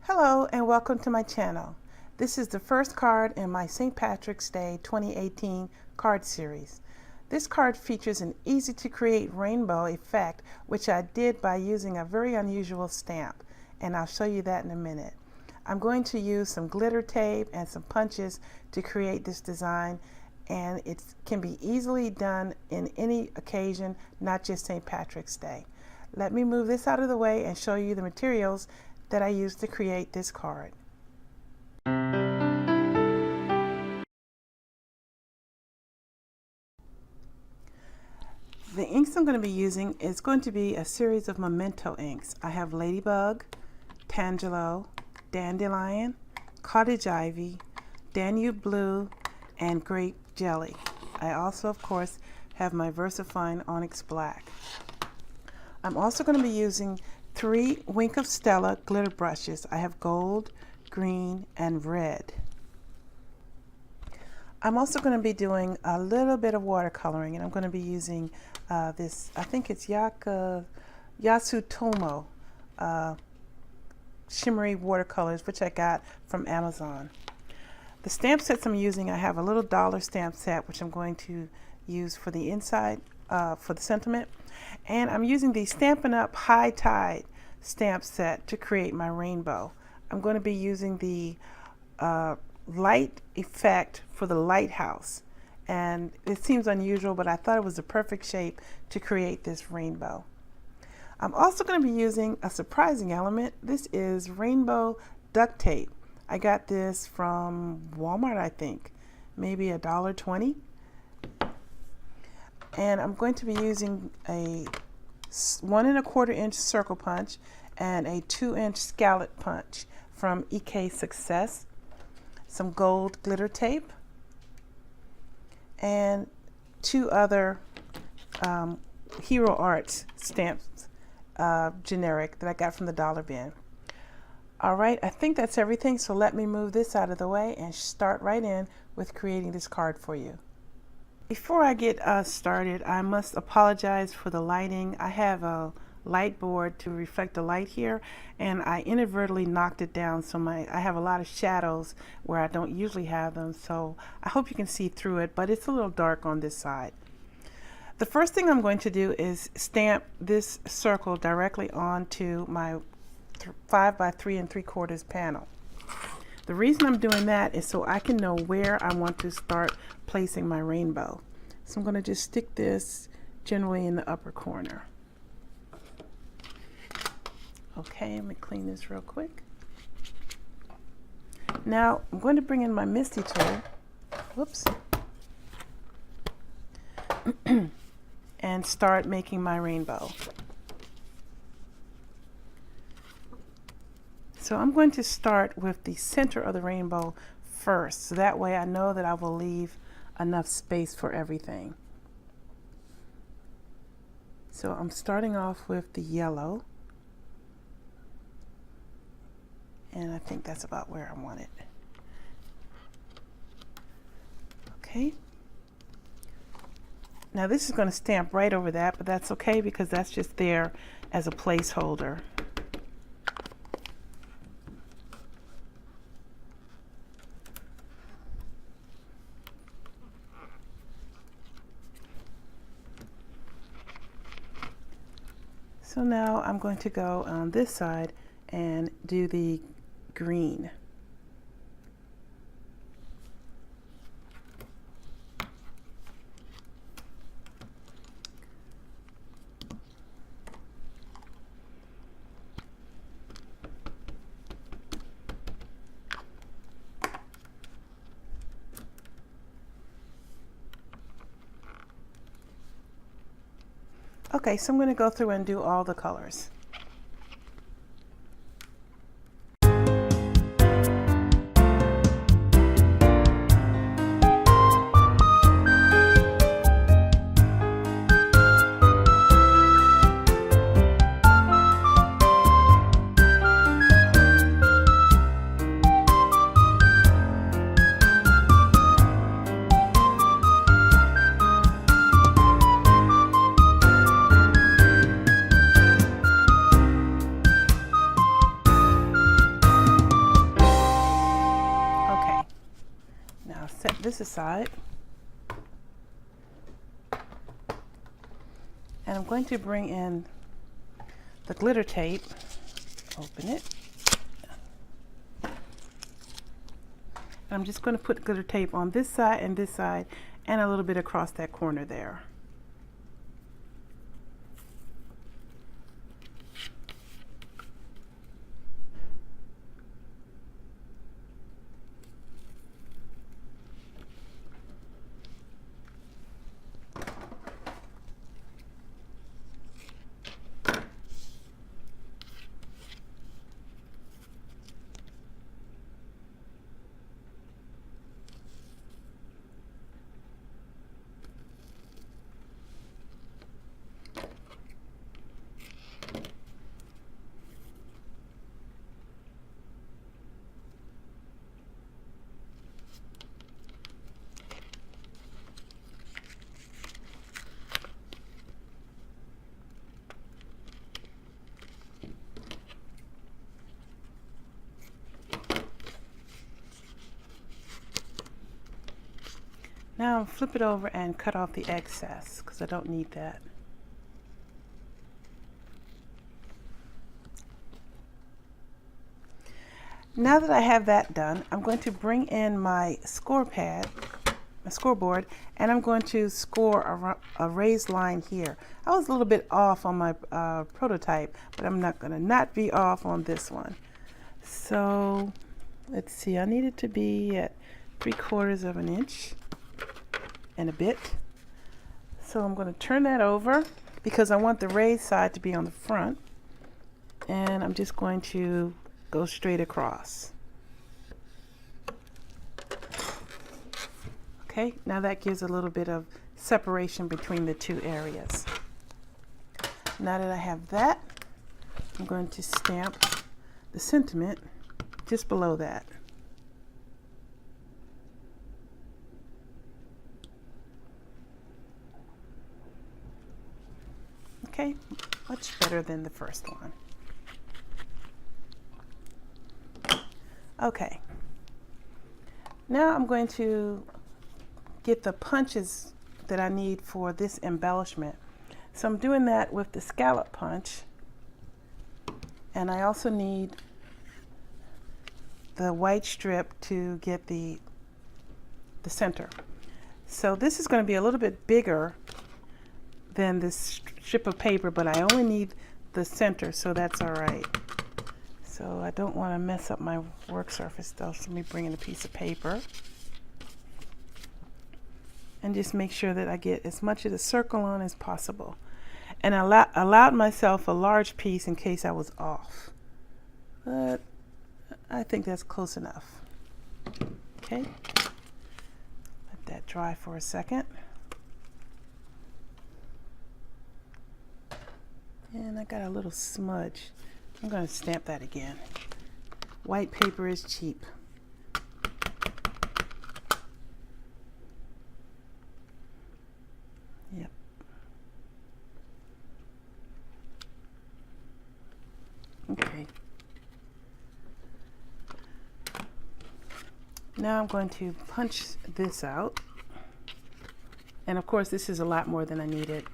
Hello and welcome to my channel. This is the first card in my St. Patrick's Day 2018 card series. This card features an easy to create rainbow effect, which I did by using a very unusual stamp, and I'll show you that in a minute. I'm going to use some glitter tape and some punches to create this design, and it can be easily done in any occasion, not just St. Patrick's Day. Let me move this out of the way and show you the materials that I used to create this card. The inks I'm going to be using is going to be a series of Memento inks. I have Ladybug, Tangelo, Dandelion, Cottage Ivy, Danube Blue, and Grape Jelly. I also, of course, have my Versafine Onyx Black. I'm also going to be using 3 Wink of Stella glitter brushes. I have gold, green, and red. I'm also going to be doing a little bit of watercoloring, and I'm going to be using this, I think it's Yatsutomo Shimmery watercolors, which I got from Amazon. The stamp sets I'm using, I have a little dollar stamp set, which I'm going to use for the inside, for the sentiment. And I'm using the Stampin Up High Tide stamp set to create my rainbow. I'm going to be using the light effect for the lighthouse, and it seems unusual, but I thought it was the perfect shape to create this rainbow. I'm also going to be using a surprising element. This is rainbow duct tape. I got this from Walmart, I think, maybe $1.20. And I'm going to be using a 1 1/4 inch circle punch and a 2-inch scallop punch from EK Success, some gold glitter tape, and 2 other Hero Arts stamps, generic, that I got from the dollar bin. All right, I think that's everything, so let me move this out of the way and start right in with creating this card for you. Before I get started, I must apologize for the lighting. I have a light board to reflect the light here, and I inadvertently knocked it down, so I have a lot of shadows where I don't usually have them, so I hope you can see through it, but it's a little dark on this side. The first thing I'm going to do is stamp this circle directly onto my 5 by 3 3/4 panel. The reason I'm doing that is so I can know where I want to start placing my rainbow. So I'm going to just stick this generally in the upper corner. Okay, let me clean this real quick. Now I'm going to bring in my Misty tool, whoops, and start making my rainbow. So I'm going to start with the center of the rainbow first, so that way I know that I will leave enough space for everything. So I'm starting off with the yellow, and I think that's about where I want it. Okay. Now this is going to stamp right over that, but that's okay because that's just there as a placeholder. So now I'm going to go on this side and do the green. Okay, so I'm going to go through and do all the colors. this aside. And I'm going to bring in the glitter tape. Open it. And I'm just going to put glitter tape on this side and a little bit across that corner there. Now flip it over and cut off the excess because I don't need that. Now that I have that done, I'm going to bring in my score pad, my scoreboard, and I'm going to score a raised line here. I was a little bit off on my prototype, but I'm not going to not be off on this one. So let's see, I need it to be at 3/4 of an inch and a bit. So I'm going to turn that over because I want the raised side to be on the front, and I'm just going to go straight across. Okay, now that gives a little bit of separation between the two areas. Now that I have that, I'm going to stamp the sentiment just below that. Okay, much better than the first one. Okay, now I'm going to get the punches that I need for this embellishment. So I'm doing that with the scallop punch, and I also need the white strip to get the center. So this is going to be a little bit bigger than this strip of paper, but I only need the center, so that's all right. So I don't want to mess up my work surface though, so let me bring in a piece of paper and just make sure that I get as much of the circle on as possible. And I allowed myself a large piece in case I was off, but I think that's close enough. Okay, let that dry for a second. And I got a little smudge. I'm going to stamp that again. White paper is cheap. Yep. Okay. Now I'm going to punch this out. And of course this is a lot more than I needed.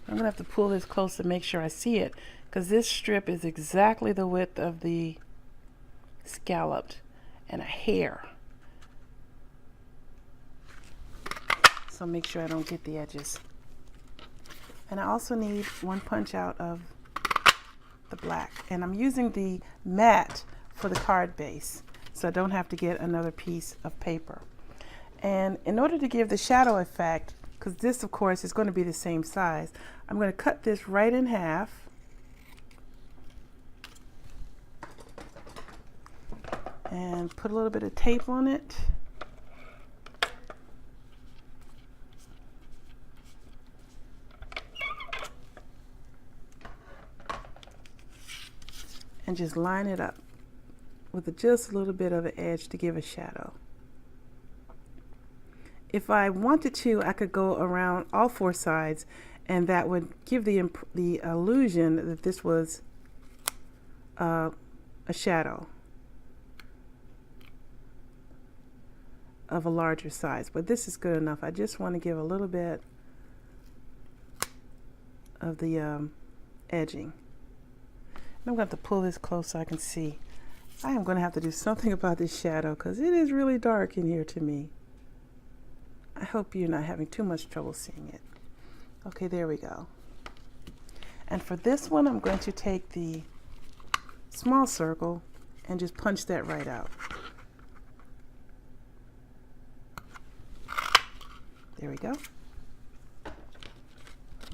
I'm going to have to pull this close to make sure I see it, because this strip is exactly the width of the scalloped and a hair. So make sure I don't get the edges. And I also need one punch out of the black. And I'm using the matte for the card base, so I don't have to get another piece of paper. And in order to give the shadow effect, because this of course is going to be the same size, I'm going to cut this right in half and put a little bit of tape on it. And just line it up with just a little bit of an edge to give a shadow. If I wanted to, I could go around all four sides, and that would give the illusion that this was a shadow. of a larger size, but this is good enough. I just want to give a little bit of the edging. I'm going to have to pull this close so I can see. I am going to have to do something about this shadow because it is really dark in here to me. I hope you're not having too much trouble seeing it. Okay, there we go. And for this one, I'm going to take the small circle and just punch that right out. There we go.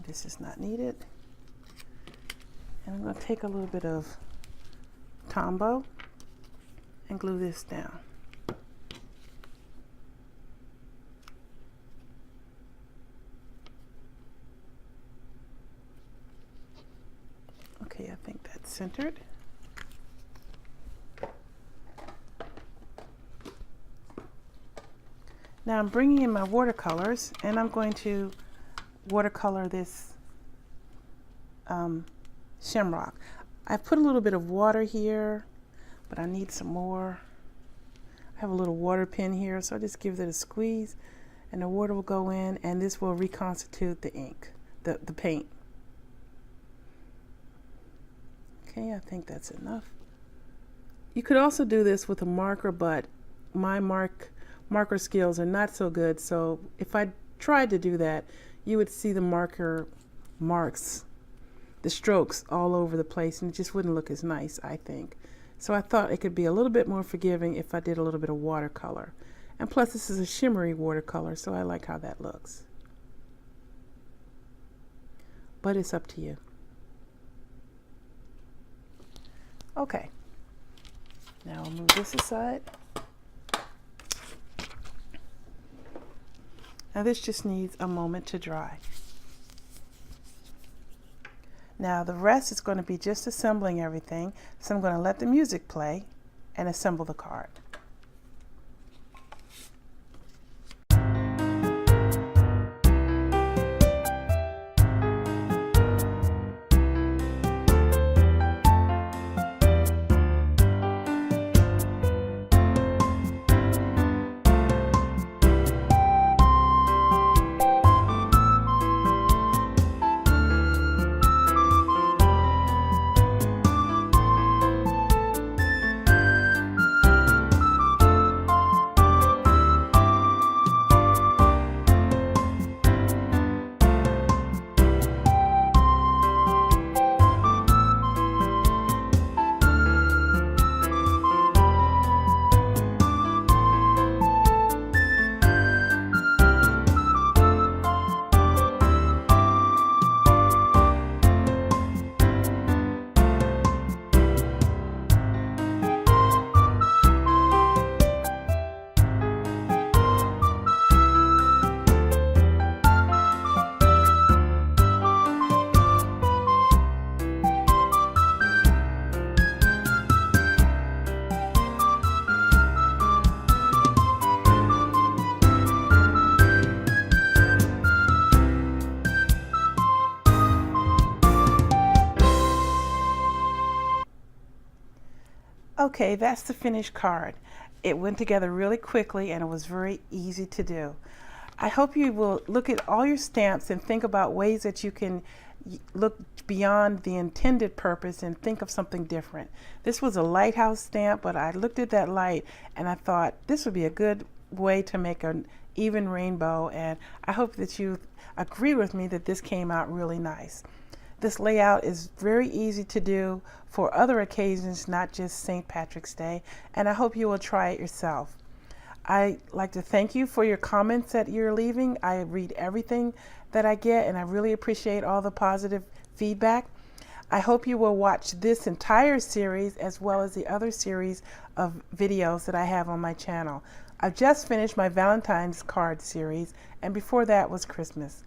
This is not needed. And I'm going to take a little bit of Tombow and glue this down. Okay, I think that's centered. Now I'm bringing in my watercolors and I'm going to watercolor this shamrock. I put a little bit of water here, but I need some more. I have a little water pen here, so I just give it a squeeze and the water will go in and this will reconstitute the ink, the paint. Okay, I think that's enough. You could also do this with a marker, but my marker skills are not so good, so if I tried to do that, you would see the marker marks, the strokes all over the place, and it just wouldn't look as nice, I think. So I thought it could be a little bit more forgiving if I did a little bit of watercolor. And plus this is a shimmery watercolor, so I like how that looks. But it's up to you. Okay, now I'll move this aside. Now this just needs a moment to dry. Now the rest is going to be just assembling everything, so I'm going to let the music play and assemble the card. Okay, that's the finished card. It went together really quickly and it was very easy to do. I hope you will look at all your stamps and think about ways that you can look beyond the intended purpose and think of something different. This was a lighthouse stamp, but I looked at that light and I thought this would be a good way to make an even rainbow, and I hope that you agree with me that this came out really nice. This layout is very easy to do for other occasions, not just St. Patrick's Day, and I hope you will try it yourself. I'd like to thank you for your comments that you're leaving. I read everything that I get, and I really appreciate all the positive feedback. I hope you will watch this entire series as well as the other series of videos that I have on my channel. I've just finished my Valentine's card series, and before that was Christmas.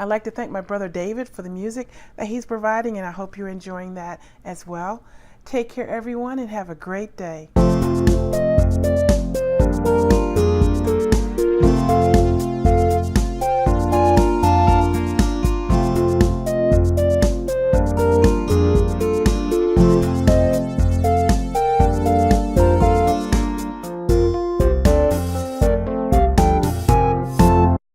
I'd like to thank my brother David for the music that he's providing, and I hope you're enjoying that as well. Take care, everyone, and have a great day.